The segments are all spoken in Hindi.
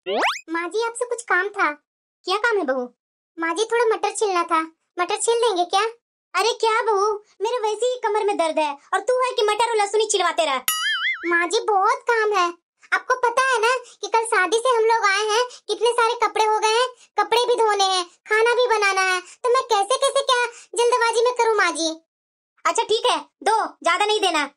माँ जी आपसे कुछ काम था। क्या काम है बहू? माँ जी थोड़ा मटर छीलना था, मटर छील देंगे क्या? अरे क्या बहू, मेरे वैसे ही कमर में दर्द है और तू है कि मटर और लहसुन ही छिलवाते रह। माँ जी बहुत काम है, आपको पता है ना कि कल शादी से हम लोग आए हैं, कितने सारे कपड़े हो गए हैं, कपड़े भी धोने हैं, खाना भी बनाना है, तो मैं कैसे कैसे क्या जल्दबाजी में करूँ माँ जी? अच्छा ठीक है, दो, ज्यादा नहीं देना,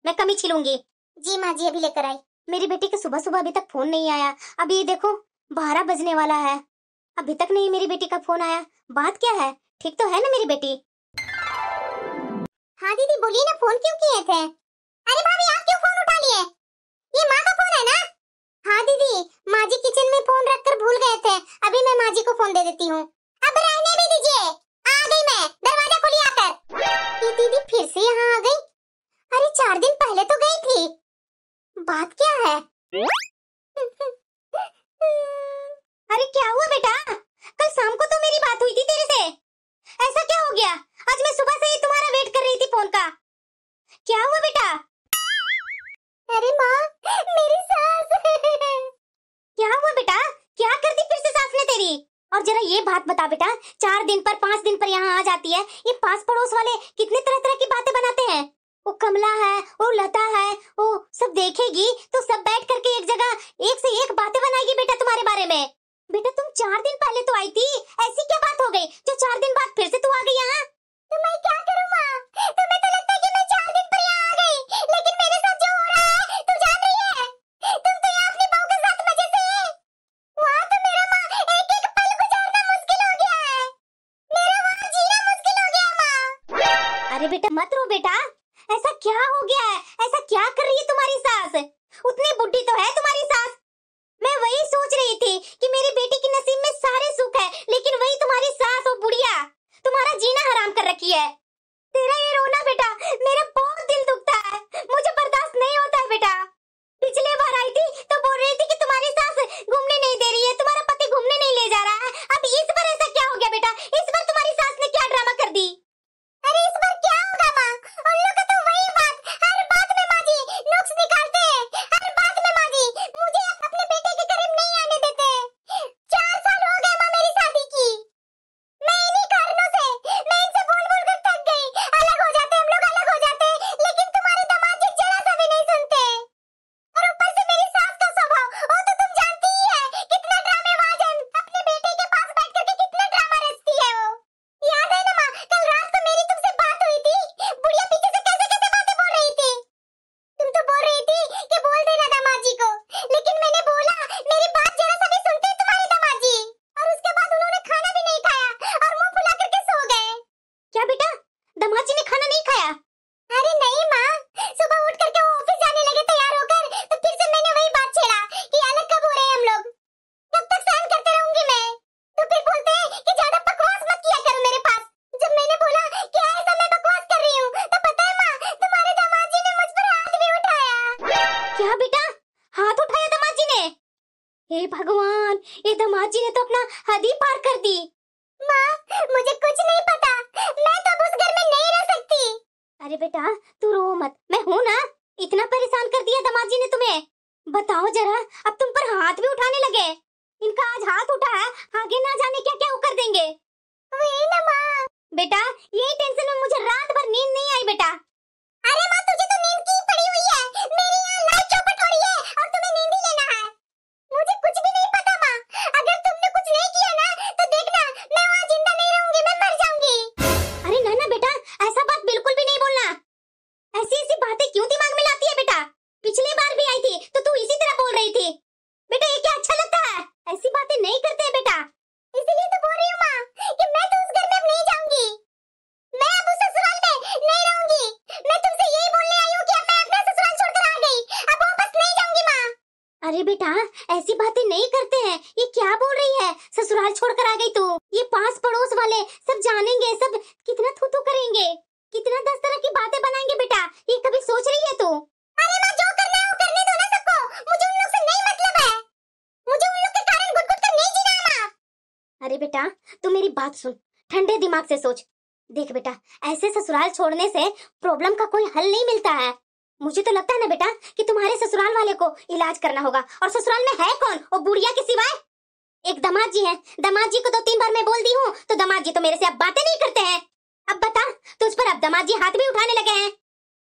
मैं कम ही छिलूंगी। जी माँ जी अभी लेकर आई। मेरी बेटी का सुबह सुबह अभी तक फोन नहीं आया। अभी ये देखो 12 बजने वाला है, अभी तक नहीं मेरी बेटी का फोन आया। बात क्या है? ठीक तो है ना मेरी बेटी? हाँ दीदी बोलिए ना, फोन क्यों किए थे? अरे भाभी आप क्यों फोन उठा लिए? ये माँ का फोन है ना? हाँ दीदी, माँ जी किचन में फोन रखकर भूल गए थे, अभी मैं माँ जी को फोन दे देती हूँ। अब रहने भी दीजिए, आ गई मैं, दरवाजा खोलिए आकर। ये दीदी फिर से यहाँ आ गई? अरे 4 दिन पहले तो गई थी, बात क्या है? अरे क्या हुआ बेटा? कल शाम को तो मेरी बात हुई थी तेरे से, ऐसा क्या हो गया? आज मैं सुबह से ही तुम्हारा वेट कर रही थी फोन का। क्या हुआ बेटा? अरे माँ, मेरी सास। क्या हुआ बेटा? क्या करती फिर से सास ने तेरी? और जरा ये बात बता बेटा, 4 दिन पर 5 दिन पर यहाँ आ जाती है, ये पास पड़ोस वाले कितने तरह तरह की बातें बनाते हैं। वो कमला है, वो लता है, वो सब देखेगी तो सब बैठ करके एक जगह एक से एक बातें बनाएगी बेटा तुम्हारे बारे में। बेटा तुम 4 दिन पहले तो आई थी, ऐसी क्या बात हो गई जो 4 दिन बाद फिर से तू आ गई यहाँ? तो मैं क्या करूँ माँ? तुम्हें तो लगता है कि मैं 4 दिन पर यहाँ आ गई, लेकिन मेरे साथ जो हो रहा है तू जान रही है? तुम तो यहाँ अपनी बहू के साथ मजे से है। वहाँ तो मेरा माँ एक एक पल गुजारना मुश्किल हो गया है, मेरा वहाँ जीना मुश्किल हो गया माँ। अरे बेटा मत रो बेटा, ऐसा क्या हो गया है? ऐसा क्या कर रही है तुम्हारी सास? उतनी बुढ़ी तो है तुम्हारी सास। मैं वही सोच रही थी कि मेरी बेटी की नसीब में सारे सुख है, लेकिन वही तुम्हारी सास और बुढ़िया तुम्हारा जीना हराम कर रखी है। तेरा ये रोना बेटा मेरा बहुत दिल दुखता है, मुझे बर्दाश्त नहीं होता है बेटा। पिछले बार आई थी तो बोल रही थी कि तुम्हारी सास घूमने नहीं दे रही है, तुम्हारा पति घूमने नहीं ले जा रहा है। अब इस बार ऐसा क्या हो गया बेटा? इस बार तुम्हारी सास ने क्या ड्रामा कर दी? अरे इस बार क्या होगा माँ? उन लोग का तो वही बात, हर बात में माँ जी नुक्स निकालते हैं, हर बात में माँ जी मुझे अपने बेटे के करीब नहीं आने देते। 4 साल हो गए माँ मेरी शादी की, मैं इन्हीं कारणों से, मैं इनसे बोल बोल कर थक गई। अलग हो जाते हम लोग, अलग हो जाते, लेकिन तुम्हारे दामाद जी जरा सा भी नहीं सुनते। और ऊपर से मेरी सास का स्वभाव, वो तो तुम जानती ही है, कितना ड्रामेबाज है, अपने बेटे के पास बैठ करके कितना ड्रामा रचती है वो। याद है ना माँ, कल रात को मेरी तुमसे बात हुई थी, बुढ़िया पीछे से कैसे कैसे बातें बोल रही थी। तुम तो बोल रही थी कि बोल देना दामाद जी को, लेकिन मैंने बोला, मेरी बात जरा सा भी सुनते तुम्हारे दामाद जी, और उसके बाद उन्होंने खाना भी नहीं खाया और मुंह फुला करके सो गए। क्या बेटा दामाद जी ने खाना नहीं खाया? अरे नहीं माँ, सुबह उठ करके वो ऑफिस जाने लगे तैयार होकर, तो फिर से मैंने वही बात छेड़ा कि अलग कब हो रहे हैं हम लोग, कब तक सहन करते रहूंगी मैं? तो फिर बोलते हैं कि ज्यादा बकवास मत किया करो मेरे पास। जब मैंने बोला कि ऐसा मैं बकवास कर रही हूँ, तो पता है माँ, तुम्हारे दामाद जी ने मुझ पर हाथ भी उठाया। क्या बेटा हाथ उठाया दामाद जी ने? हे भगवान, ये दामाद जी ने तो अपना हद ही पार कर दी। माँ मुझे कुछ नहीं पता, मैं तो अब उस घर में नहीं रह सकती। अरे बेटा तू रो मत, मैं हूं ना। इतना परेशान कर दिया दामाद जी ने तुम्हें, बताओ जरा अब तुम पर हाथ भी उठाने लगे। इनका आज हाथ उठा है, आगे ना जाने क्या क्या कर देंगे। वही ना माँ। बेटा यही टेंशन में मुझे रात भर नींद नहीं आई बेटा। अरे माँ तुझे तो नींद की पड़ी हुई है, मेरी यहाँ लाइट चौपट हो रही है और तुम्हें नींद ही लेना है। मुझे कुछ भी नहीं पता माँ, अगर तुमने कुछ नहीं किया ना तो देखना मैं वहाँ जिंदा नहीं रहूंगी, मैं मर जाऊंगी। अरे ना ना बेटा, ऐसा बात बिल्कुल भी नहीं बोलना। ऐसी ऐसी बातें क्यों दिमाग में लाती है बेटा? पिछली बार भी आई थी तो तू इसी तरह बोल रही थी। बेटा ये क्या अच्छा लगता है? ऐसी बातें नहीं करते हैं बेटा। इसलिए तो बोल रही हूँ माँ कि मैं तो उस घर में अब नहीं जाऊंगी, मैं अब उस ससुराल में नहीं रहूंगी। मैं तुमसे यही बोलने आई हूँ कि अब मैं अपना ससुराल छोड़कर आ गई, अब वापस नहीं जाऊंगी माँ। अरे बेटा ऐसी बातें नहीं करते हैं, ये क्या बोल रही है? ससुराल छोड़कर आ गई तू? ये पास पड़ोस वाले सब जानेंगे, सब कितना थू थू करेंगे, कितना 10 तरह की बातें बनाएंगे बेटा, ये कभी सोच रही है तू? अरे माँ जो करना है वो करने दो ना सबको, मुझे उन लोग से नहीं मतलब है, मुझे उन लोग के कारण घुट घुट कर नहीं जीना है माँ। अरे बेटा तू मेरी बात सुन, ठंडे दिमाग से सोच। देख बेटा ऐसे ससुराल छोड़ने से प्रॉब्लम का कोई हल नहीं मिलता है, मुझे तो लगता है ना बेटा कि तुम्हारे ससुराल वाले को इलाज करना होगा। और ससुराल में है कौन वो बुढ़िया के सिवाय? एक दामाद जी है। दामाद जी को तो 3 बार मैं बोल दी हूँ तो दामाद जी तो मेरे से अब बातें नहीं करते हैं। अब बता, तुझ पर अब दामाद जी हाथ भी उठाने लगे हैं।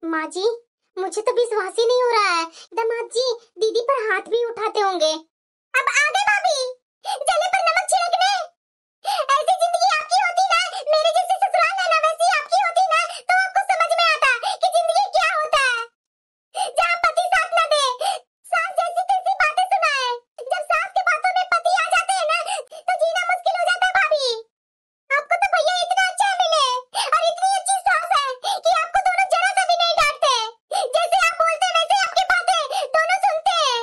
माँ जी, मुझे तो विश्वास ही नहीं हो रहा है, दामाद जी दीदी पर हाथ भी उठाते होंगे। अब आ गए भाभी, जले पर नमक छिड़कने। ऐसी जिंदगी आपकी होती ना, मेरे जैसे ससुराल है ना वैसी आपकी होती ना, तो आपको समझ में आता कि जिंदगी क्या होता है। जहाँ पति साथ न दे, सास जैसी तैसी बातें सुनाए, जब सास के बातों में पति आ जाते हैं ना तो जीना मुश्किल हो जाता है भाभी। आपको तो भैया इतना अच्छा मिले और इतनी अच्छी सास है कि आपको दोनों जरा सा भी नहीं डांटते। जैसे आप बोलते हैं वैसे आपकी बातें दोनों सुनते हैं।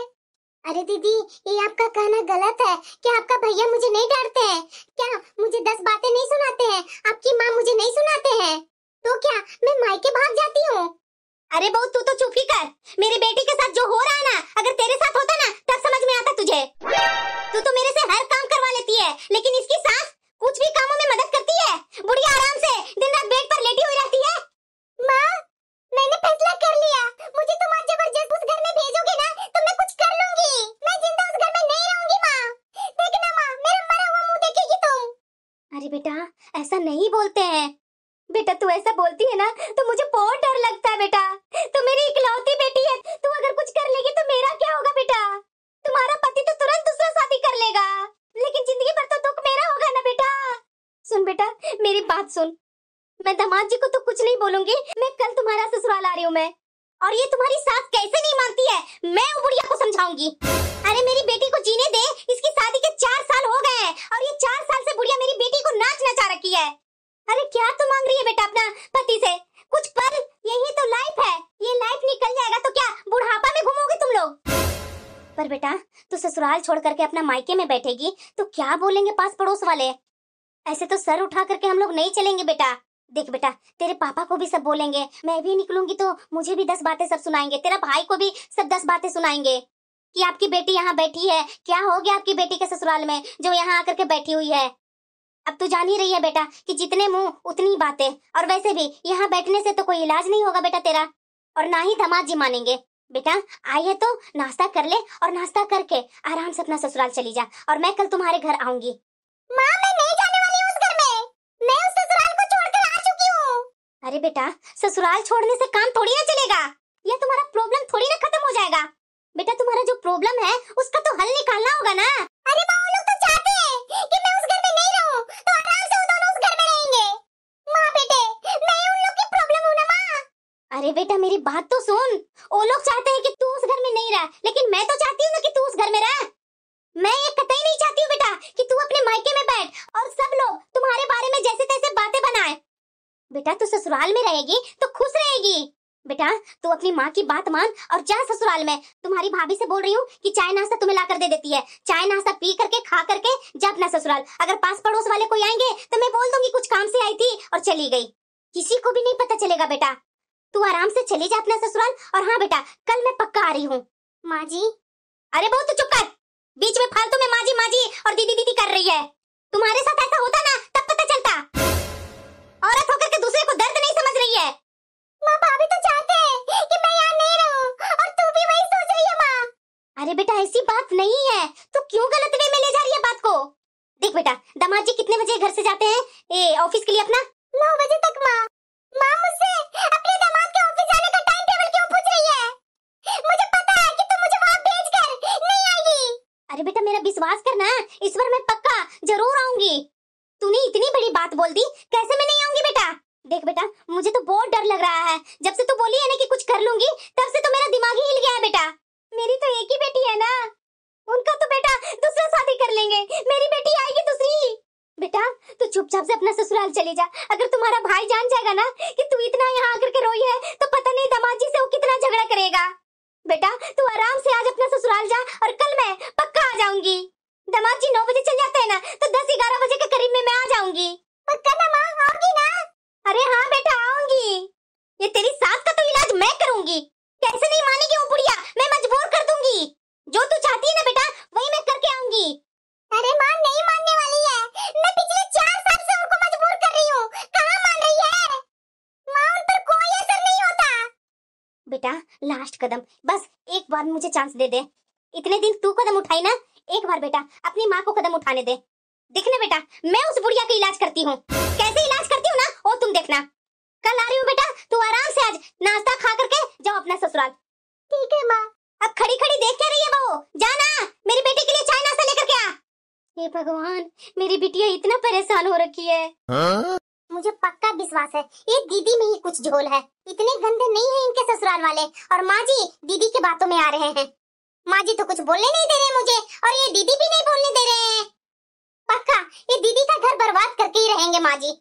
अरे दीदी, ये आपका कहना गलत है। क्या आपका भैया मुझे नहीं डांटते हैं? क्या मुझे 10 बातें नहीं सुनाते हैं? आपकी माँ मुझे नहीं सुनाते हैं? तो क्या मैं मायके भाग जाती हूँ? अरे बहू तू तो चुप ही कर। मेरी बेटी के साथ जो हो रहा है ना, अगर तेरे साथ होता ना तब समझ में आता तुझे। तू तो मेरे से हर काम करवा लेती है, लेकिन इसकी सास कुछ भी कामों में मदद करती है। बुढ़िया आराम से दिन रात बेड पर लेटी हुई रहती है। माँ, मैंने फैसला कर लिया। मुझे तुम आज जबरदस्त उस घर में भेजोगे ना तो मैं कुछ कर लूंगी। मैं जिंदा उस घर में नहीं रहूंगी माँ। देखना माँ, मेरा मरा हुआ मुंह देखेगी तुम। अरे बेटा ऐसा नहीं बोलते हैं। बेटा तू ऐसा बोलती है ना तो मुझे बहुत डर लगता है बेटा। तू मेरी इकलौती बेटी है, तू अगर कुछ कर लेगी तो मेरा क्या होगा बेटा? तुम्हारा पति तो तुरंत दूसरा शादी कर लेगा, लेकिन जिंदगी भर तो दुख मेरा होगा ना बेटा। सुन बेटा, मेरी बात सुन। मैं दामाद जी को तो कुछ नहीं बोलूंगी। मैं कल तुम्हारा ससुराल आ रही हूँ मैं, और ये तुम्हारी सास कैसे नहीं मानती है मैं वो बुढ़िया को समझाऊंगी। अरे मेरी बेटी को जीने दे, इसकी शादी के 4 साल हो गए हैं और ये 4 साल से बुढ़िया मेरी बेटी को नाच नचा रखी है। अरे क्या तू मांग रही है बेटा अपना पति से? कुछ पल, यही तो लाइफ है। ये लाइफ निकल जाएगा तो क्या बुढ़ापा में घूमोगे तुम लोग? पर बेटा तू ससुराल छोड़ करके अपना मायके में बैठेगी तो क्या बोलेंगे पास पड़ोस वाले? ऐसे तो सर उठा करके हम लोग नहीं चलेंगे बेटा। देख बेटा, तेरे पापा को भी सब बोलेंगे, मैं भी निकलूंगी तो मुझे भी 10 बातें सब सुनाएंगे, तेरा भाई को भी सब 10 बातें सुनाएंगे कि आपकी बेटी यहाँ बैठी है। क्या हो गया आपकी बेटी के ससुराल में जो यहाँ आकर के बैठी हुई है? अब तू जान ही रही है बेटा कि जितने मुंह उतनी बातें, और वैसे भी यहाँ बैठने से तो कोई इलाज नहीं होगा बेटा तेरा, और ना ही दामाद जी मानेंगे। बेटा आई है तो नाश्ता कर ले और नाश्ता करके आराम से अपना ससुराल चली जा, और मैं कल तुम्हारे घर आऊंगी। माँ, मैं नहीं जाने वाली हूँ उस घर में। मैं उस ससुराल को छोड़कर आ चुकी हूँ। अरे बेटा ससुराल छोड़ने से काम थोड़ी ना चलेगा, या तुम्हारा प्रॉब्लम थोड़ी ना खत्म हो जाएगा। बेटा तुम्हारा जो प्रॉब्लम है उसका तो हल निकालना होगा ना। अरे माँ, वो लोग तो चाहते हैं कि मैं उस घर में नहीं रहूं, तो आराम से वो दोनों उस घर में रहेंगे। माँ बेटे, मैं उन लोग की प्रॉब्लम हूँ ना माँ। अरे बेटा मेरी बात तो सुन। वो लोग चाहते हैं कि तू उस घर में नहीं रह, लेकिन मैं तो चाहती हूँ ना कि तू उस घर में रह। मैं ये कतई नहीं चाहती हूँ बेटा कि तू अपने मायके में बैठ और सब लोग तुम्हारे बारे में जैसे तैसे बातें बनाए। बेटा तू ससुराल में रहेगी तो खुश रहेगी। बेटा तू अपनी माँ की बात मान और जा ससुराल में। तुम्हारी भाभी से बोल रही हूँ कि चाय नाश्ता तुम्हें ला कर दे देती है। चाय नाश्ता पी करके खा करके जा अपना ससुराल। अगर पास पड़ोस वाले कोई आएंगे तो मैं बोल दूंगी कुछ काम से आई थी और चली गई, किसी को भी नहीं पता चलेगा। बेटा तू आराम से चली जा अपना ससुराल। और हाँ बेटा, कल मैं पक्का आ रही हूँ। माँ जी। अरे बहुत तो चुप कर, बीच में फालतू में माँ जी और दीदी दीदी कर रही है। तुम्हारे साथ ऐसा होता ना तब पता चलता। औरत होकर के दूसरे को दर्द नहीं समझ रही है। माँ, भाभी तो चाहते हैं कि मैं यहाँ नहीं रहूं, और तू भी वही सोच रही है माँ। अरे बेटा ऐसी बात नहीं है, तू क्यों गलत वे में ले जा रही है बात को? देख बेटा, दामाद जी कितने बजे घर से जाते हैं ऑफिस के लिए अपना? 9 बजे तक माँ। माँ मुझसे अपने दामाद के ऑफिस जाने का टाइम टेबल क्यों पूछ रही है? मुझे पता है कि तुम मुझे वहाँ भेजकर नहीं आएगी। अरे बेटा मेरा विश्वास करना, इस बार मैं पक्का जरूर आऊंगी। तूने इतनी बड़ी बात बोल दी, कैसे मैं नहीं आऊंगी बेटा? देख बेटा मुझे तो बहुत डर लग रहा है। जब से तू बोली है ना कि कुछ कर लूंगी, तब से तो मेरा दिमाग ही हिल गया है बेटा। मेरी तो एक ही बेटी है ना, उनका तो बेटा दूसरा शादी कर लेंगे, मेरी बेटी आएगी दूसरी। बेटा तू चुपचाप से अपना ससुराल चली जा। अगर तुम्हारा भाई जान जाएगा ना कि तू इतना यहाँ आकर के रोई है तो पता नहीं दामाद जी से वो कितना झगड़ा करेगा। बेटा तू आराम से आज अपना ससुराल जा और कल मैं पक्का आ जाऊंगी। दामाद जी 9 बजे चल जाते हैं ना तो 10-11 बजे के करीब में मैं आ जाऊंगी। पक्का ना माँ, आओगी ना? अरे हाँ बेटा आऊंगी। ये तेरी सास का तो इलाज मैं करूंगी। कैसे नहीं मानेगी वो बुढ़िया, मैं मजबूर कर दूंगी। जो तू चाहती है ना बेटा वही मैं करके आऊंगी। अरे माँ, नहीं मानने वाली है। मैं पिछले 4 साल से उनको मजबूर कर रही हूँ, कहाँ मान रही है? माँ, उन पर कोई असर नहीं होता। बेटा लास्ट कदम, बस एक बार मुझे चांस दे दे। इतने दिन तू कदम उठाई ना, एक बार बेटा अपनी माँ को कदम उठाने दे। देखना बेटा, मैं उस बुढ़िया का इलाज करती हूँ। कैसे इलाज करती हूँ ना, वो तुम देखना। कल आ रही हूँ बेटा, तू आराम से आज नाश्ता खा करके जाओ अपना ससुराल। ठीक है माँ। अब खड़ी खड़ी देख क्या रही है बहू, जाना मेरी बेटी के लिए चाय नाश्ता लेकर के आ। हे भगवान, मेरी बिटिया इतना परेशान हो रखी है। मुझे पक्का विश्वास है ये दीदी में ही कुछ झोल है। इतने गंदे नहीं है इनके ससुराल वाले। और माँ जी दीदी के बातों में आ रहे हैं। माँ जी तो कुछ बोलने नहीं दे रहे मुझे, और ये दीदी भी नहीं बोलने दे रहे हैं। पक्का ये दीदी का घर बर्बाद करके ही रहेंगे माँ जी।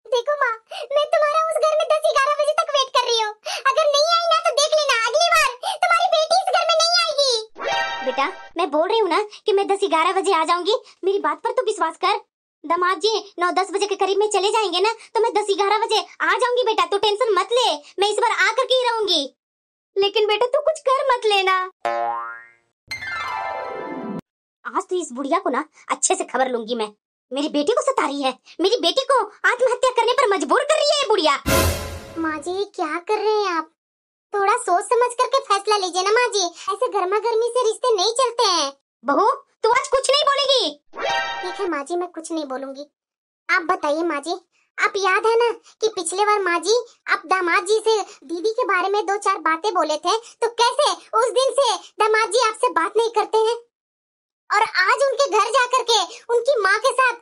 देखो माँ, मैं तुम्हारा उस घर में 10-11 बजे तक वेट कर रही हूँ। अगर नहीं आई ना तो देख लेना, अगली बार तुम्हारी बेटी इस घर में नहीं आएगी। बेटा मैं बोल रही हूँ ना कि मैं 10-11 बजे आ जाऊंगी, मेरी बात पर तो विश्वास कर। दामाद जी 9-10 बजे के करीब में चले जाएंगे ना, तो मैं 10-11 बजे आ जाऊंगी बेटा, तू टेंशन मत ले। मैं इस बार आकर के ही रहूंगी। लेकिन बेटा तू कुछ कर मत लेना। आज तो इस बुढ़िया को ना अच्छे से खबर लूंगी मैं। मेरी बेटी को सता रही है, मेरी बेटी को आत्महत्या करने पर मजबूर कर रही है ये बुढ़िया। माँ जी क्या कर रहे हैं आप? थोड़ा सोच समझ करके फैसला लीजिए ना माँ जी, ऐसे गर्मा गर्मी से रिश्ते नहीं चलते हैं। बहू तू आज कुछ नहीं बोलेगी? ठीक है माँ जी, मैं कुछ नहीं बोलूंगी। आप बताइए माँ जी, आप याद है ना कि पिछले बार माँ जी आप दामाद जी से दीदी के बारे में 2-4 बातें बोले थे, तो कैसे उस दिन से दामाद जी आपसे बात नहीं करते हैं, और आज उनके घर जाकर के उनकी माँ के साथ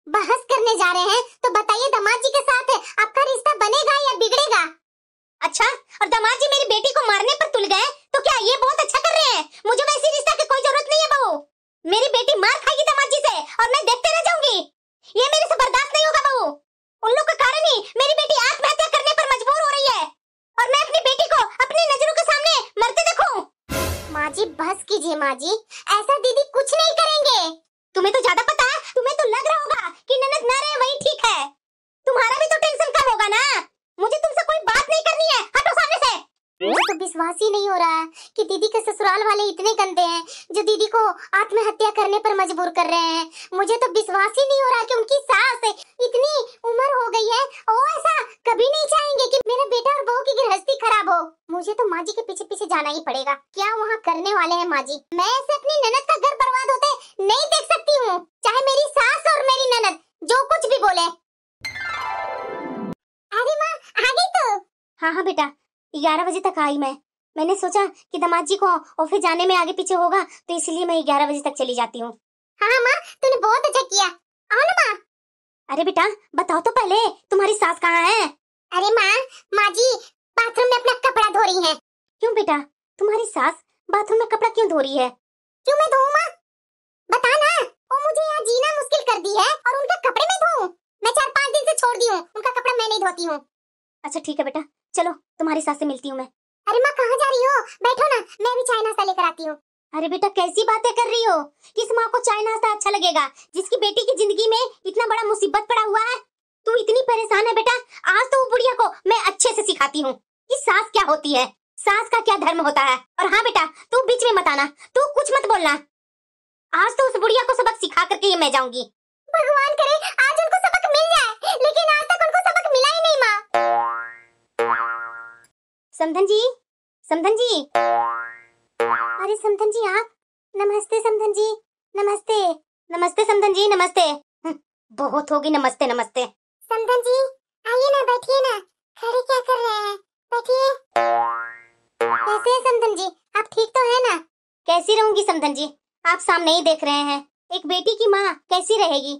बहस करने जा रहे हैं। तो बताइए दामाद जी के साथ आपका रिश्ता बनेगा या बिगड़ेगा? अच्छा, और दामाद जी मेरी बेटी को मारने पर तुल गए, तो क्या ये बहुत अच्छा कर रहे हैं? मुझे वैसी रिश्ता की कोई जरूरत नहीं है बहू। मेरी बेटी मार खाएगी दामाद जी से और मैं देखते रह जाऊंगी। ये मेरे से बर्दाश्त नहीं होगा बहू। उन लोग के कारण ही मेरी बेटी आत्महत्या करने पर मजबूर हो रही है, और मैं अपनी बेटी को अपनी नजरों के सामने मरते देखूं। माँ जी बस कीजिए माँ जी, ऐसा दीदी कुछ नहीं करेंगे। तुम्हें तो ज्यादा पता है, तुम्हें तो लग रहा होगा कि ननद ना रहे वही ठीक है। तुम्हारा भी तो टेंशन कम होगा ना। मुझे तुमसे कोई बात नहीं करनी है, हटो सामने से। मुझे तो विश्वास ही नहीं हो रहा है कि दीदी के ससुराल वाले इतने गंदे हैं जो दीदी को आत्महत्या करने पर मजबूर कर रहे हैं। मुझे तो विश्वास ही नहीं हो रहा कि उनकी सास इतनी उम्र हो गई है और ऐसा कभी नहीं चाहेंगे कि मेरे बेटा और बहू की गृहस्थी खराब हो। मुझे तो माँ जी के पीछे पीछे जाना ही पड़ेगा। क्या वहाँ करने वाले हैं माँ जी? मैं ऐसे अपनी ननद का घर बर्बाद होते नहीं देख सकती हूँ, चाहे मेरी सास और मेरी ननद जो कुछ भी बोले। अरे माँ आ गई तू? हाँ हाँ बेटा, 11 बजे तक आई मैं। मैंने सोचा कि दामाद जी को ऑफिस जाने में आगे पीछे होगा, तो इसलिए मैं 11 बजे तक चली जाती हूँ। हाँ माँ, तूने बहुत अच्छा किया। आओ ना माँ। अरे बेटा बताओ तो पहले, तुम्हारी सास कहाँ है? अरे माँ जी बाथरूम में अपना कपड़ा धो रही है। क्यों बेटा, तुम्हारी सास बाथरूम में कपड़ा क्यों धो रही है? क्यों मैं धोऊं माँ? बता ना। वो मुझे यहाँ जीना मुश्किल कर दी है और उनके कपड़े में धोऊं? मैं 4-5 दिन से छोड़ दी हूँ, उनका कपड़ा मैं नहीं धोती हूँ। अच्छा ठीक है बेटा, चलो तुम्हारी सास से मिलती हूँ मैं। अरे माँ कहाँ जा रही हो? बैठो ना, मैं भी चाय नाश्ता लेकर आती हूँ। अरे बेटा कैसी बातें कर रही हो? किस माँ को चाय नाश्ता अच्छा लगेगा जिसकी बेटी की जिंदगी में इतना बड़ा मुसीबत पड़ा हुआ है? तू इतनी परेशान है बेटा, आज तो वो बुढ़िया को मैं अच्छे से सिखाती हूँ कि सास क्या होती है, सास का क्या धर्म होता है। और हाँ बेटा तू बीच में मत आना, तू कुछ मत बोलना। आज तो उस बुढ़िया को सबक सिखा करके ही मैं जाऊंगी। भगवान करे आज उनको सबक मिल जाए, लेकिन आज तक उनको सबक मिला ही नहीं माँ। समधन जी, समधन जी। अरे समधन जी आप? नमस्ते समधन जी, नमस्ते। नमस्ते समधन जी, नमस्ते। बहुत होगी नमस्ते नमस्ते। समधन जी आइए ना, बैठिए ना। खड़े क्या कर रहे हैं? बैठिए। कैसे हैं समधन जी, आप ठीक तो है ना? कैसी रहूंगी समधन जी, आप सामने ही देख रहे हैं, एक बेटी की माँ कैसी रहेगी?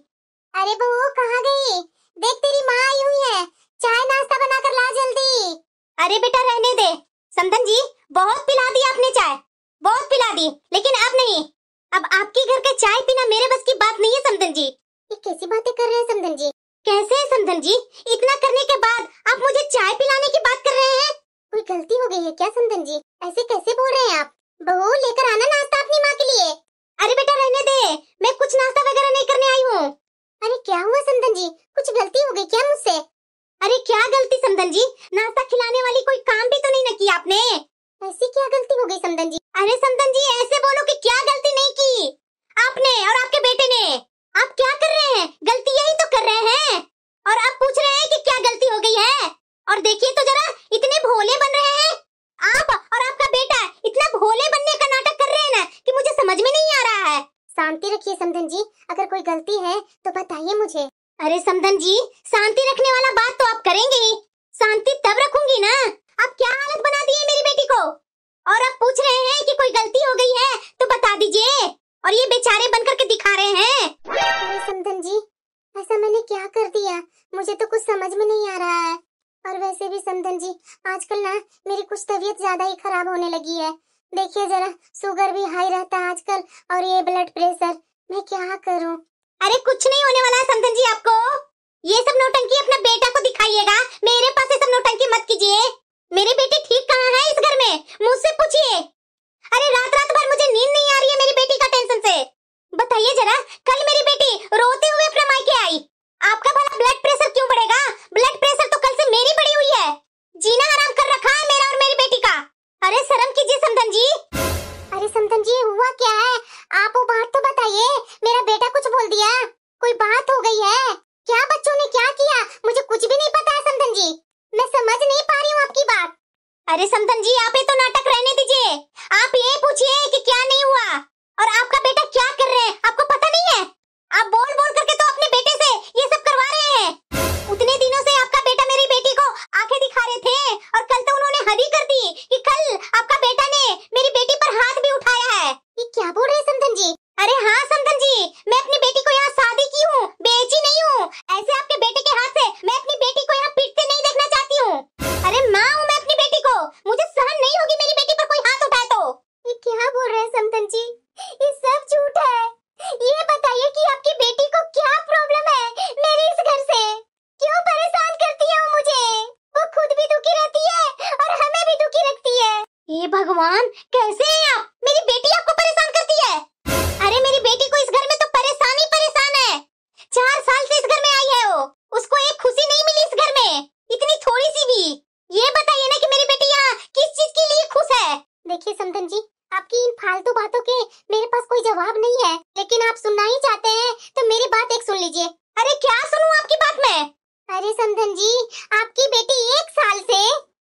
अरे बहू कहाँ गई? देख तेरी माँ आई हुई है, चाय नाश्ता बनाकर ला जल्दी। अरे बेटा रहने दे समधन जी, बहुत पिला दी आपने चाय, बहुत पिला दी, लेकिन अब नहीं। अब आपके घर का चाय पीना मेरे बस की बात नहीं है समधन जी। ये कैसी बातें कर रहे हैं समधन जी? कैसे है समधन जी, इतना करने के बाद आप मुझे चाय पिलाने की बात कर रहे हैं? कोई गलती हो गई है क्या समधन जी? ऐसे कैसे बोल रहे हैं आप? बहू लेकर आना नाश्ता अपनी माँ के लिए। अरे बेटा रहने दे, मैं कुछ नाश्ता वगैरह नहीं करने आई हूँ। अरे क्या हुआ समधन जी, कुछ गलती हो गई क्या मुझसे? अरे क्या गलती समधन जी, नाश्ता खिलाने वाली कोई काम भी तो नहीं न किया आपने। ऐसी क्या गलती हो गई समधन जी? अरे समधन जी ऐसे बोलो कि क्या गलती नहीं की आपने और आपके बेटे ने। आप क्या कर रहे हैं, गलती यही तो कर रहे हैं, और अब पूछ रहे हैं कि क्या गलती हो गई है। और देखिए तो जरा, इतने भोले बन रहे हैं शांति रखिए समधन जी, अगर कोई गलती है तो बताइए मुझे। अरे समधन जी, शांति रखने वाला बात तो आप करेंगे ही, शांति तब रखूंगी ना। आप क्या हालत बना दी है मेरी बेटी को, और आप पूछ रहे हैं कि कोई गलती हो गई है तो बता दीजिए, और ये बेचारे बन करके दिखा रहे हैं। अरे समधन जी, ऐसा मैंने क्या कर दिया, मुझे तो कुछ समझ में नहीं आ रहा है। और वैसे भी समधन जी, आजकल ना मेरी कुछ तबीयत ज्यादा ही खराब होने लगी है। देखिए जरा, शुगर भी हाई रहता है आजकल, और ये ब्लड प्रेशर, मैं क्या करूं? अरे कुछ नहीं होने वाला है समधन जी आपको। ये सब नौटंकी अपना बेटा को दिखाइएगा, मेरे पास ये सब नौटंकी मत कीजिए। मेरी बेटी ठीक कहाँ है इस घर में, मुझसे पूछिए। अरे रात रात भर मुझे नींद नहीं आ रही है मेरी बेटी का टेंशन से। बताइए जरा, कल मेरी बेटी रोते हुए अपने मायके आई, आपका भला ब्लड प्रेशर क्यों बढ़ेगा? ब्लड प्रेशर तो कल से मेरी बढ़ी हुई है, जीना हराम कर रखा है मेरा और मेरी बेटी का। अरे शर्म कीजिए समधन जी। अरे समधन जी, हुआ क्या है? आप वो बात तो बताइए, मेरा बेटा कुछ बोल दिया, कोई बात हो गई है क्या? बच्चों ने क्या किया? मुझे कुछ भी नहीं पता है समधन जी, मैं समझ नहीं पा रही हूँ आपकी बात। अरे समधन जी, आप ये तो नाटक रहने दीजिए, आप ये पूछिए कि क्या नहीं हुआ और आपका बेटा क्या कर रहे हैं, आपको पता नहीं है? आप बोल बोल करके तो अपने बेटे से ये सब करवा रहे हैं। उतने दिनों से आपका बेटा मेरी बेटी को आंखें दिखा रहे थे, और कल तो उन्होंने हद ही कर दी कि कल आपका बेटा ने मेरी बेटी पर हाथ भी उठाया है। ये क्या बोल रहे हैं समधन जी? अरे हाँ समधन जी, मैं अपनी बेटी को यहाँ शादी की हूँ, बेची नहीं हूँ। ऐसे आपके बेटे के हाथ से मैं अपनी बेटी को यहाँ पीटते नहीं देखना चाहती हूँ। अरे माँ हूँ मैं अपनी बेटी को, मुझे सहन नहीं होगी मेरी बेटी पर कोई हाथ उठाए तो। ये क्या बोल रहे हैं समधन जी? ये सब झूठ है। ये बताइए कि आपकी बेटी को क्या प्रॉब्लम है मेरे इस घर से? क्यों परेशान करती है वो मुझे? वो खुद भी दुखी रहती है और हमें भी दुखी रखती है। हे भगवान, कैसे हैं आप? मेरी बेटी आपको परेशान करती है? अरे मेरी बेटी को इस घर में तो परेशान ही परेशान है। 4 साल से इस घर में आई है वो, उसको एक खुशी नहीं मिली इस घर में, इतनी थोड़ी सी भी। ये बताइए ना कि मेरी बेटी यहाँ किस चीज के लिए खुश है? देखिए समधन जी, आपकी इन फालतू बातों के मेरे पास कोई जवाब नहीं है, लेकिन आप सुनना ही चाहते हैं तो मेरी बात एक सुन लीजिए। अरे क्या सुनूं आपकी बात में? अरे समधन जी, आपकी बेटी 1 साल से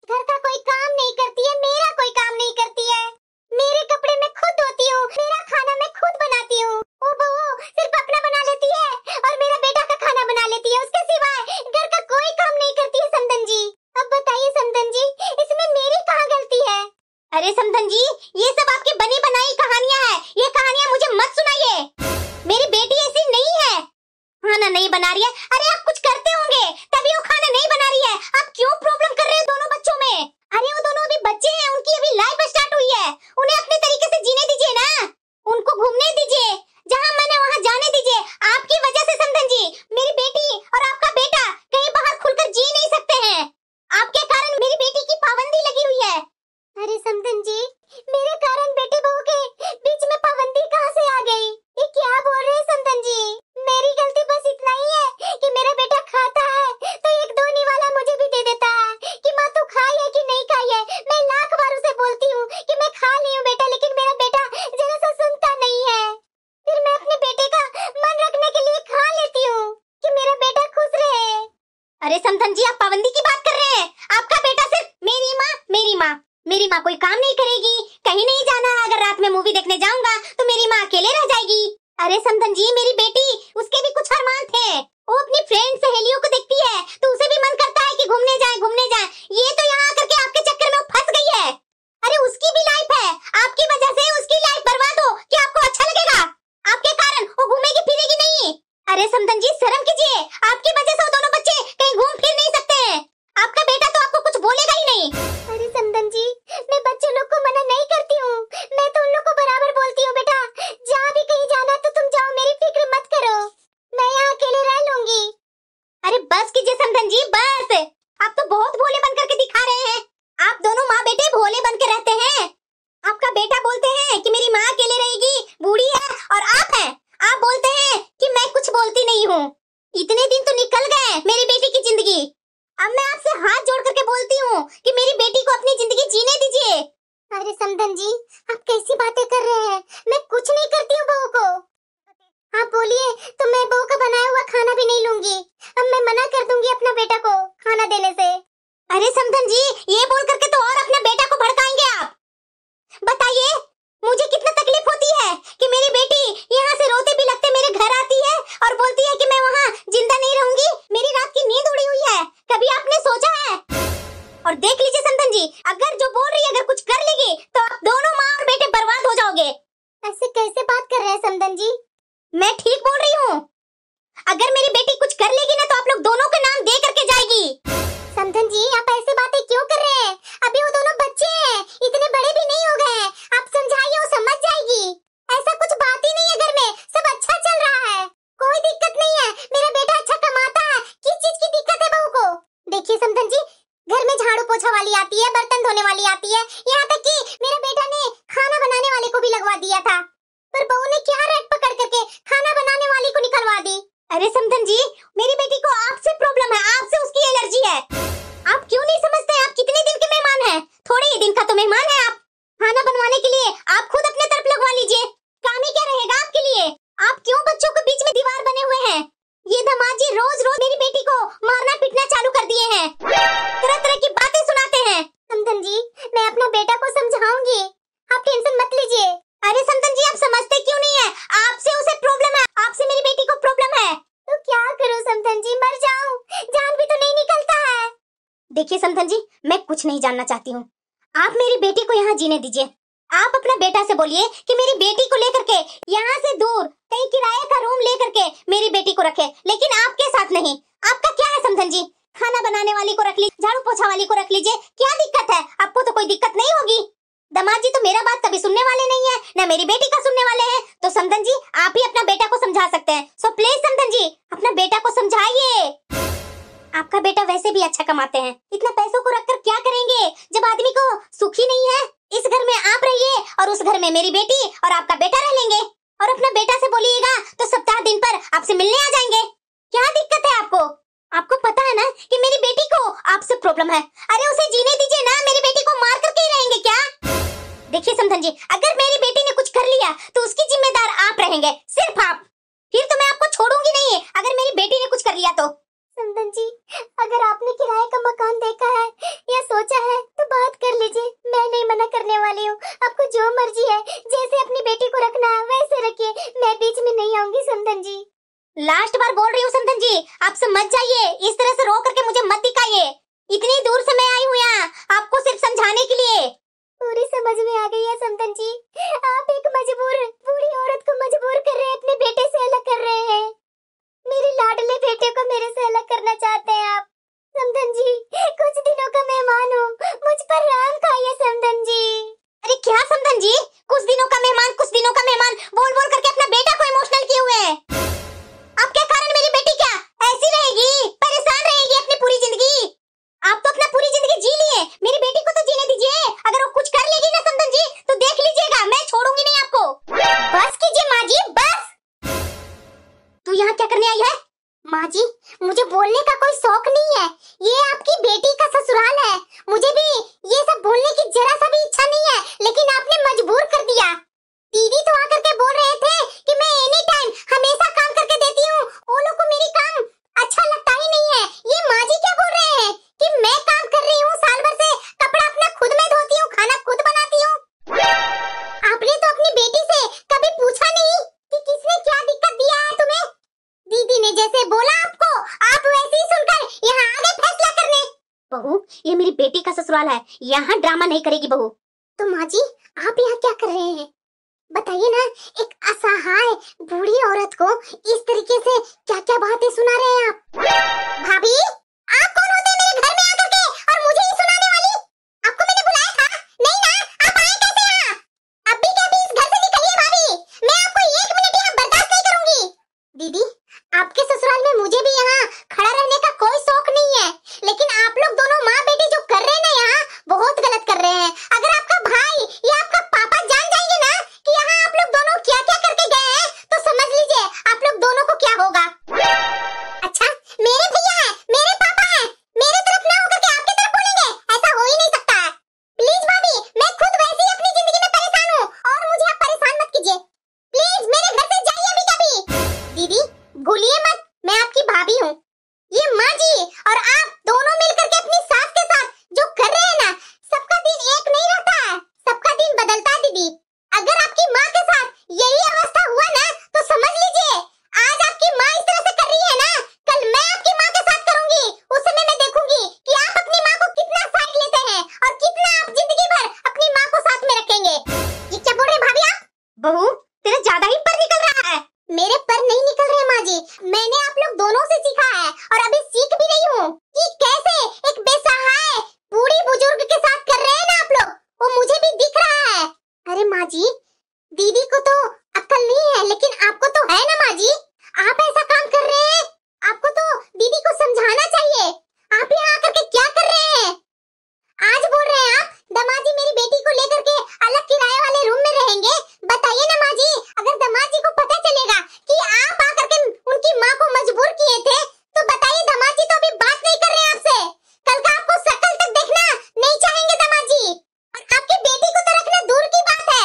घर का कोई काम नहीं करती है, मेरा कोई काम नहीं करती है। मेरे कपड़े मैं खुद धोती हूँ, मेरा खाना मैं खुद बनाती हूँ। वो सिर्फ अपना बना लेती है और मेरा बेटा का खाना बना लेती है, उसके सिवाय घर का कोई काम नहीं करती है समधन जी। अब बताइए समधन जी, इसमें मेरी कहाँ गलती है? अरे समधन जी, ये सब आपकी बनी बनाई कहानियां हैं, ये कहानियां मुझे मत सुनाइए। मेरी बेटी ऐसी नहीं है, खाना नहीं बना रही है। अरे आप कुछ करते होंगे तभी वो खाना नहीं बना रही है। आप क्यों प्रॉब्लम कर रहे हैं दोनों बच्चों में? अरे वो दोनों अभी बच्चे हैं, उनकी अभी लाइफ स्टार्ट हुई है, उन्हें अपने तरीके से जीने दीजिए ना, उनको घूमने दीजिए, जहाँ मन है वहाँ जाने दीजिए। आपकी वजह से समधन जी, मेरी बेटी और आपका बेटा कहीं बाहर खुलकर जी नहीं सकते हैं। आपके कारण मेरी बेटी की पाबंदी लगी हुई है। अरे समधन जी, मेरे कारण बेटी बहू के बीच में पाबंदी कहाँ से आ गई? ये क्या बोल रहे हैं समधन जी? मेरी गलती बस इतना ही है कि मेरा बेटा खाता है तो 1-2 निवाला मुझे भी दे देता है कि माँ तू खाई है कि नहीं खाई है। मैं लाख बार उसे बोलती हूँ कि मैं खा ली हूँ बेटा, लेकिन मेरा बेटा जरा सा सुनता नहीं है। फिर मैं अपने बेटे का मन रखने के लिए खा लेती हूँ कि मेरा बेटा खुश रहे। अरे समधन जी, आप पाबंदी की बात कर रहे हैं? आपका बेटा सिर्फ मेरी माँ मेरी माँ कोई काम नहीं करेगी, कहीं नहीं जाना है, अगर रात में मूवी देखने जाऊंगा तो मेरी माँ अकेले रह जाएगी। अरे समधन जी, मेरी बेटी, उसके भी कुछ अरमान थे, वो अपनी फ्रेंड सहेलियों को देखती है तो उसे भी मन करता है कि घूमने जाए। ये तो यहाँ आकर के आपके चक्कर में वो फंस गई है। अरे उसकी भी लाइफ है, आपकी वजह से उसकी लाइफ बर्बाद हो कि आपको अच्छा लगेगा? आपके कारण वो घूमेगी फिरेगी नहीं। अरे समधन जी, शर्म कीजिए, आपकी वजह से वो दोनों बच्चे कहीं घूम फिर नहीं सकते हैं। आपका बेटा तो आपको कुछ बोलेगा ही नहीं। अरे समधन जी, मैं बच्चे लोग को मना नहीं करती हूँ, मैं तो उन लोग को बराबर बोलती हूँ बेटा जहाँ भी कहीं जाना तो तुम जाओ, मेरी फिक्र मत करो, मैं यहाँ अकेले रह लूंगी। अरे बस कीजिए समधन जी, बस। आप तो बहुत भोले बन करके दिखा रहे हैं। आप दोनों माँ बेटे भोले बन के रहते हैं। आपका बेटा बोलते हैं कि मेरी माँ अकेले रहेगी, बूढ़ी है, और आप बोलते हैं कि मैं कुछ बोलती नहीं हूँ। इतने दिन तो निकल गए मेरी बेटी की जिंदगी, अब मैं आपसे हाथ जोड़ करके बोलती हूँ कि मेरी बेटी को अपनी जिंदगी जीने दीजिए। अरे समधन जी, आप कैसी बातें कर रहे हैं? मैं कुछ नहीं करती हूँ बहू को। आप बोलिए तो मैं बहू का बनाया हुआ खाना भी नहीं लूंगी। अब मैं मना कर दूंगी अपना बेटा को खाना देने से। अरे समधन जी, ये बोल करके तो और अपने बेटा को भड़काएंगे आप। बताइए, मुझे कितना तकलीफ होती है कि मेरी बेटी यहाँ से हैं समधन जी? मैं ठीक बोल रही हूँ। अगर मेरी बेटी कुछ कर लेगी ना तो आप लोग दोनों का नाम दे करके जाएगी। समधन जी आप ऐसी बातें क्यों कर रहे हैं? अभी वो दोनों बच्चे हैं, इतने बड़े भी नहीं हो गए हैं। आप समझाइए, वो समझ जाएगी। ऐसा कुछ बात ही नहीं है, घर में सब अच्छा चल रहा है, कोई दिक्कत नहीं है। मेरा बेटा अच्छा कमाता है, किस चीज की दिक्कत है बहू को? देखिए समधन जी, घर में झाड़ू पोछा वाली आती है, बर्तन धोने वाली आती है, यहाँ तक कि मेरा बेटा ने खाना बनाने वाले को भी लगवा दिया था, पर बहू ने क्या रट पकड़ करके खाना बनाने वाली को निकलवा दी। अरे समधन जी, मेरी बेटी को आपसे प्रॉब्लम है, आपसे उसकी एलर्जी है। आप क्यों नहीं समझते? आप कितने दिन के मेहमान हैं? थोड़े ही दिन का तो मेहमान है आप। खाना बनवाने के लिए आप खुद अपने तरफ लगवा लीजिए, काम ही क्या रहेगा आपके लिए। आप क्यों बच्चों के बीच में दीवार बने हुए हैं? ये दामाद जी रोज रोज मेरी बेटी को मारना पीटना चालू कर दिए हैं, तरह तरह की बातें सुनाते हैं। समधन जी मैं अपना बेटा को समझाऊंगी, आप टेंशन मत लीजिए। अरे समधन जी आप समझते क्यों नहीं है? आपसे उसे प्रॉब्लम है, आपसे मेरी बेटी को प्रॉब्लम है। तो क्या करूं समधन जी, मर जाऊं, जान भी तो नहीं निकलता है। देखिए समधन जी, मैं कुछ नहीं जानना चाहती हूँ, आप मेरी बेटी को यहाँ जीने दीजिए। आप अपना बेटा से बोलिए कि मेरी बेटी को लेकर के यहाँ से दूर कहीं किराए का रूम लेकर के मेरी बेटी को रखे, लेकिन आपके साथ नहीं। आपका क्या है समधन जी? खाना बनाने वाली को रख लीजिए, झाड़ू पोछा वाली को रख लीजिए, क्या दिक्कत है? आपको तो कोई दिक्कत नहीं होगी। दामाद जी तो मेरा बात कभी सुनने वाले नहीं है, ना मेरी बेटी का सुनने वाले हैं। तो समधन जी आप ही अपना बेटा को समझा सकते हैं, सो प्लीज समधन जी अपना बेटा को समझाइए। आपका बेटा वैसे भी अच्छा कमाते हैं, इतना पैसों को रखकर क्या करेंगे जब आदमी को सुख ही नहीं है। इस घर में आप रहिए और उस घर में मेरी बेटी और आपका बेटा रह लेंगे, और अपना बेटा से बोलिएगा तो सप्ताह दिन पर आपसे मिलने आ जाएंगे। क्या दिक्कत है आपको? आपको पता है ना कि मेरी बेटी को आपसे प्रॉब्लम है। अरे उसे जीने दीजिए ना, मेरी बेटी को मार करके ही रहेंगे क्या? देखिए समधन जी, अगर मेरी बेटी ने कुछ कर लिया तो उसकी जिम्मेदार आप रहेंगे, सिर्फ आप। फिर तो मैं आपको छोड़ूंगी नहीं अगर मेरी बेटी ने कुछ कर लिया तो। समधन जी अगर आपने किराए का मकान देखा है या सोचा है तो बात कर लीजिए, मैं नहीं मना करने वाली हूँ। आपको जो मर्जी है, जैसे अपनी बेटी को रखना है वैसे रखिए, मैं बीच में नहीं आऊंगी समधन जी। लास्ट बार बोल रही हूँ समधन जी, आप समझ जाइए, इस तरह से रो करके मुझे मत दिखाइए। इतनी दूर से मैं आई हूँ यहाँ आपको सिर्फ समझाने के लिए। पूरी समझ में आ गई है समधन जी, आप एक मजबूर बूढ़ी औरत को मजबूर कर रहे हैं, अपने बेटे से अलग कर रहे हैं। मेरे लाडले बेटे को मेरे से अलग करना चाहते हैं आप। समधन जी कुछ दिनों का मेहमान हूँ, मुझ पर रहम खाइए समधन जी। अरे क्या समधन जी, कुछ दिनों का मेहमान, कुछ दिनों का मेहमान बोल बोल करके अपना बेटा को इमोशनल किए हुए हैं। अब क्या कारण मेरी बेटी क्या ऐसी रहेगी, परेशान रहेगी अपनी पूरी जिंदगी? आप तो अपना पूरी जिंदगी जी लिए, मेरी बेटी को तो जीने दीजिए। अगर वो कुछ कर लेगी ना समधन जी तो देख लीजिएगा, मैं छोड़ूंगी नहीं आपको। बस कीजिए माँ जी, बस। तू यहाँ क्या करने आई है? माँ जी मुझे बोलने का कोई शौक नहीं है, ये आपकी बेटी का ससुराल है, मुझे भी ये सब बोलने की जरा सा भी इच्छा नहीं है, लेकिन आपने मजबूर कर दिया। दीदी तो आकर के बोल रहे थे कि मैं एनी टाइम हमेशा काम करके देती हूँ, वो लोग को मेरी काम अच्छा लगता ही नहीं है। ये माँ जी क्या बोल रहे हैं कि मैं काम कर रही हूँ, साल भर से कपड़ा अपना खुद में धोती हूँ, खाना खुद बनाती हूँ। आपने तो अपनी बेटी से कभी पूछा नहीं कि किसने क्या दिक्कत दिया है तुम्हें? दीदी ने जैसे बोला आपको, आप वैसे ही सुनकर यहाँ आ गए फैसला करने। बहू ये मेरी बेटी का ससुराल है, यहाँ ड्रामा नहीं करेगी बहू। तो माँ जी आप यहाँ क्या कर रहे हैं बताइए ना, एक असहाय बूढ़ी औरत को इस तरीके से क्या क्या बातें सुना रहे हैं आप? भाभी आप कौन होते हैं मेरे घर में आकर के और मुझे ही सुनाने वाली? आपको मैंने बुलाया था नहीं ना, आप आए कैसे यहाँ? अभी क्या भी इस घर से निकलिए भाभी, मैं आपको एक मिनट यहाँ बर्दाश्त नहीं करूंगी। दीदी आपके ससुराल में मुझे भी यहाँ खड़ा रहने का कोई शौक नहीं है, लेकिन आप लोग दोनों माँ बेटी जो कर रहे हैं ना यहाँ बहुत गलत कर रहे हैं। अगर आपका भाई या आपका पापा जान जाएंगे ना कि यहाँ आप लोग दोनों क्या क्या करके गए हैं तो समझ लीजिए आप लोग दोनों को क्या होगा। अच्छा मेरे भैया है, मेरे पापा है, मेरे तरफ ना होकर के आपकी तरफ बोलेंगे? ऐसा हो ही नहीं सकता है। प्लीज भाभी मैं खुद वैसे ही अपनी जिंदगी में परेशान हूँ और मुझे आप परेशान मत कीजिए, प्लीज मेरे घर से जाइए अभी कभी। दीदी भूलिए मत मैं आपकी भाभी हूँ, ये माँ जी और आप दोनों मिलकर के अपनी सास के साथ जो कर रहे हैं ना, सबका दिन एक नहीं रहता है, सबका दिन बदलता है। दीदी अगर आपकी माँ के साथ यही अवस्था हुआ ना तो समझ लीजिए आज आपकी माँ इस तरह से कर रही है ना, कल मैं आपकी माँ के साथ करूंगी, उस समय मैं देखूंगी कि आप अपनी माँ को कितना साइड लेते हैं और कितना आप जिंदगी भर अपनी माँ को साथ में रखेंगे। ये क्या बोल रहे हैं भाभी आप? बहू तेरा ज्यादा ही पर मेरे पर नहीं निकल रहे माँ जी। मैंने आप लोग दोनों से सीखा है और अभी सीख भी रही हूँ कि कैसे एक बेसहाय बूढ़ी बुजुर्ग के साथ कर रहे हैं ना आप लोग, वो मुझे भी दिख रहा है। अरे माँ जी, दीदी को तो अक्ल नहीं है लेकिन आपको तो है ना माँ जी। आप ऐसा काम कर रहे हैं, आपको तो दीदी को समझाना चाहिए। आप यहाँ आकर के क्या कर रहे हैं? आज बोल रहे हैं आप दामाद जी मेरी बेटी को लेकर के अलग किराए वाले रूम में रहेंगे। बताइए ना माँ जी, अगर दामाद जी को पता चलेगा कि आप आकर के उनकी माँ को मजबूर किए थे तो बताइए, दामाद जी तो अभी बात नहीं कर रहे हैं आपसे। कल का आपको शक्ल तक देखना नहीं चाहेंगे दामाद जी, और आपकी बेटी को तो रखना दूर की बात है।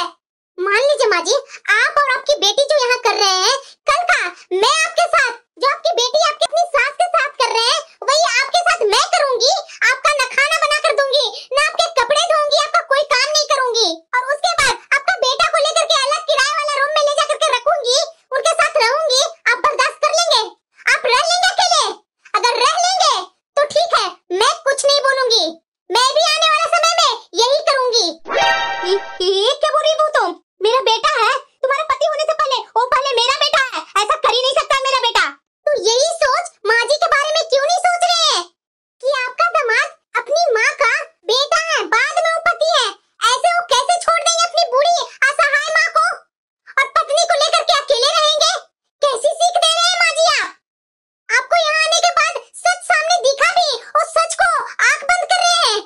मान लीजिए माँ जी, आप और आपकी बेटी जो यहाँ कर रहे हैं, कल का मैं आपके साथ, जो आपकी बेटी आपके अपनी सास के साथ कर रहे हैं, वही आपके साथ मैं करूंगी। आपका न खाना बना कर दूंगी, न आपके कपड़े धोऊंगी, आपका कोई काम नहीं करूंगी। और उसके बाद आपका बेटा को लेकर के अलग किराए वाला रूम में ले जाकर के रखूंगी, उनके साथ रहूंगी। आप बर्दाश्त कर लेंगे? आप रह लेंगे अकेले? अगर रह लेंगे तो ठीक है, मैं कुछ नहीं बोलूंगी। मैं भी आने वाले समय में यही करूंगी। ये क्या बोल रही हो तुम? मेरा बेटा है, तुम्हारे पति होने से पहले वो पहले मेरा बेटा है, ऐसा कर ही नहीं सकता मेरा बेटा। तो यही सोच माँ जी के बारे में क्यों नहीं सोच रहे हैं कि आपका दामाद अपनी माँ का बेटा है, बाद में वो पति है। ऐसे वो कैसे छोड़ देंगे अपनी बूढ़ी असहाय माँ को और पत्नी को लेकर के अकेले रहेंगे? कैसी सीख दे रहे हैं माँ जी आप? आपको यहाँ आने के बाद सच सामने दिखा भी, उस सच को आंख बंद कर रहे हैं।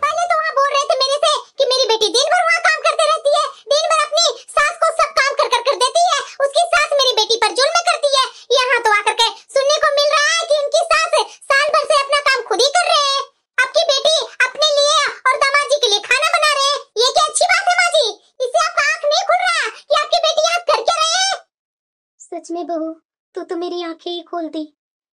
पहले तो वहाँ बोल रहे थे मेरे से कि मेरी बेटी दिन भर वहाँ काम करते रहती है, दिन भर अपनी सास को सब काम कर देती है, उसकी सास मेरी बेटी पर जुल्म करती है। यहाँ तो आकर के सुनने को मिल रहा है कि उनकी सास साल भर से अपना काम खुद ही कर रहे हैं। आपकी बेटी अपने लिए और दामाद जी के लिए खाना बना रहे हैं। ये क्या अच्छी बात है माँ जी? इससे आपका आँख नहीं खुल रहा कि आपकी बेटी यहाँ कर क्या रहे हैं? सच में बहू, तू तो मेरी आंखें ही खोल दी।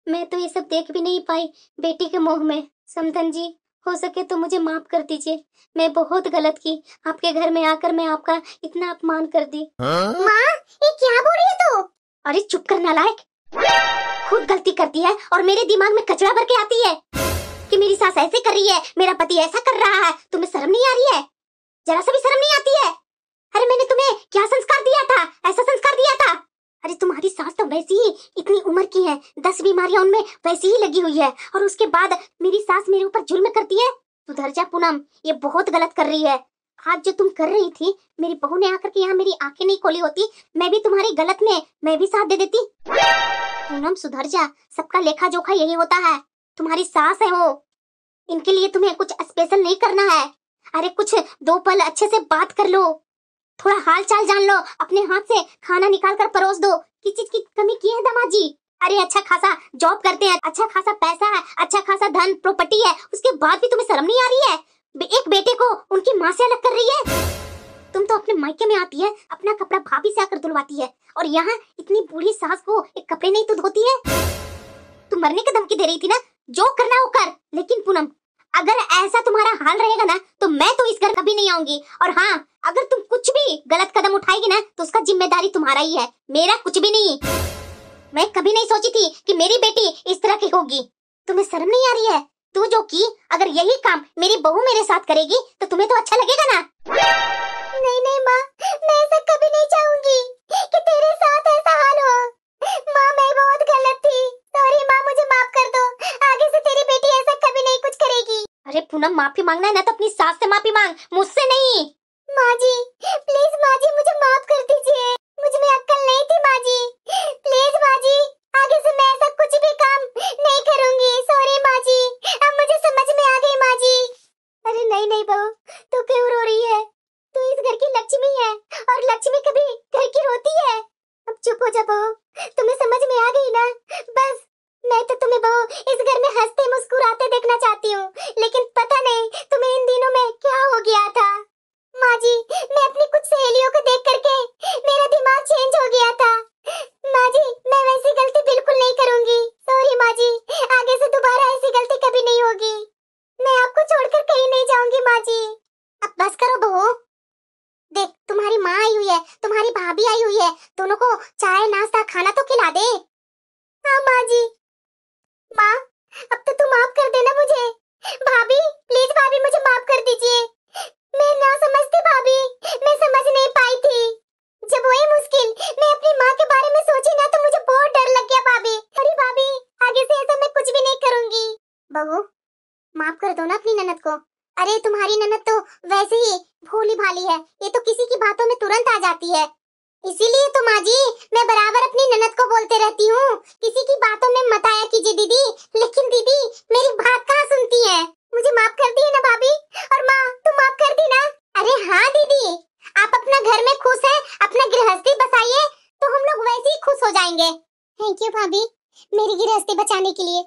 मैं तो ये सब देख भी नहीं पाई बेटी के मोह में। समधन जी, हो सके तो मुझे माफ कर दीजिए, मैं बहुत गलत की। आपके घर में आकर मैं आपका इतना अपमान कर दी। माँ, ये क्या बोल रही है तू? अरे चुप कर नालायक, खुद गलती करती है और मेरे दिमाग में कचरा भर के आती है कि मेरी सास ऐसे कर रही है, मेरा पति ऐसा कर रहा है। तुम्हें शर्म नहीं आ रही है? जरा सा भी शर्म नहीं आती है? अरे मैंने तुम्हें क्या संस्कार दिया था? ऐसा संस्कार दिया था? अरे तुम्हारी सास तो वैसी ही इतनी उम्र की है, 10 बीमारियां उनमें वैसी ही लगी हुई है, और उसके बाद मेरी सास मेरे ऊपर जुल्म करती है। सुधर जा पूनम, ये बहुत गलत कर रही है। आज जो तुम कर रही थी, मेरी बहू ने आकर के यहाँ मेरी आंखें नहीं खोली होती, मैं भी तुम्हारी गलत में मैं भी साथ दे देती। पूनम सुधर जा, सबका लेखा जोखा यही होता है। तुम्हारी सास है वो, इनके लिए तुम्हें कुछ स्पेशल नहीं करना है। अरे कुछ 2 पल अच्छे से बात कर लो, थोड़ा हाल चाल जान लो, अपने हाथ से खाना निकाल कर परोस दो। किस चीज की कमी की है दामाद जी? अरे अच्छा खासा जॉब करते हैं, अच्छा खासा पैसा है, अच्छा खासा धन प्रॉपर्टी है, उसके बाद भी तुम्हें शर्म नहीं आ रही है? एक बेटे को उनकी माँ से अलग कर रही है। तुम तो अपने मायके में आती है, अपना कपड़ा भाभी से आकर धुलवाती है, और यहाँ इतनी बूढ़ी सास को एक कपड़े नहीं तो धोती है। तुम मरने की धमकी दे रही थी ना, जो करना वो कर। लेकिन पूनम, अगर ऐसा तुम्हारा हाल रहेगा ना तो मैं तो इस घर कभी नहीं आऊंगी। और हाँ, अगर तुम कुछ भी गलत कदम उठाएगी ना तो उसका जिम्मेदारी तुम्हारा ही है, मेरा कुछ भी नहीं। मैं कभी नहीं सोची थी कि मेरी बेटी इस तरह की होगी। तुम्हें शर्म नहीं आ रही है? तू जो की, अगर यही काम मेरी बहू मेरे साथ करेगी तो तुम्हें तो अच्छा लगेगा ना? नहीं नहीं माँ, मैं ऐसा कभी नहीं चाहूंगी कि तेरे साथ ऐसा हाल हो। माँ, मैं बहुत गलत थी, सॉरी माँ, मुझे माफ कर दो। आगे से तेरी बेटी ऐसा कभी नहीं कुछ करेगी। अरे पूनम, माफी मांगना है ना तो अपनी सास से माफी मांग, मुझसे नहीं। माँ जी प्लीज, माँ जी मुझे माफ कर दीजिए, मुझ में अक्ल नहीं थी माँ जी। प्लीज माँ जी, आगे से मैं ऐसा कुछ भी काम नहीं करूंगी। सॉरी माँ जी, अब मुझे समझ में आ गई माँ जी। अरे नहीं नहीं बहू, तू क्यों रो रही है? तू इस घर की लक्ष्मी है, और लक्ष्मी कभी घर की रोती है। अब चुप हो जा बहू, तुम्हें समझ में आ गई ना? बस मैं तो तुम्हें बहू इस घर में हंसते मुस्कुराते देखना चाहती हूँ, लेकिन पता नहीं तुम्हें इन दिनों में क्या हो गया था। माँ जी, मैं अपनी कुछ सहेलियों को देख करके मेरा दिमाग चेंज हो गया था। माँ जी, मैं वैसी गलती बिल्कुल नहीं करूंगी। सॉरी माँ जी, आगे से दोबारा ऐसी गलती कभी नहीं होगी। मैं आपको छोड़कर कहीं नहीं जाऊंगी माँ जी। अब बस करो बहू, देख तुम्हारी माँ आई हुई है, तुम्हारी भाभी आई हुई है, दोनों को चाय नाश्ता खाना तो खिला दे। हाँ माँ जी। माँ, अब तो तुम माफ कर देना मुझे। भाभी प्लीज, भाभी मुझे माफ कर दीजिए। मैं ना समझती भाभी, मैं समझ नहीं पाई थी। जब वही मुश्किल मैं अपनी माँ के बारे में अरे तुम्हारी ननद तो वैसे ही भोली भाली है, ये तो किसी की बातों में तुरंत आ जाती है। इसीलिए तो माँ जी मैं बराबर अपनी ननद को बोलते रहती हूँ, किसी की बातों में मत आया कीजिए दीदी। लेकिन दीदी मेरी बात कहाँ सुनती है। मुझे माफ कर दी है ना भाभी? और माँ तुम माफ कर दी ना? अरे हाँ दीदी, आप अपना घर में खुश है, अपना गृहस्थी बसाइए तो हम लोग वैसे ही खुश हो जाएंगे। थैंक यू भाभी मेरी गृहस्थी बचाने के लिए।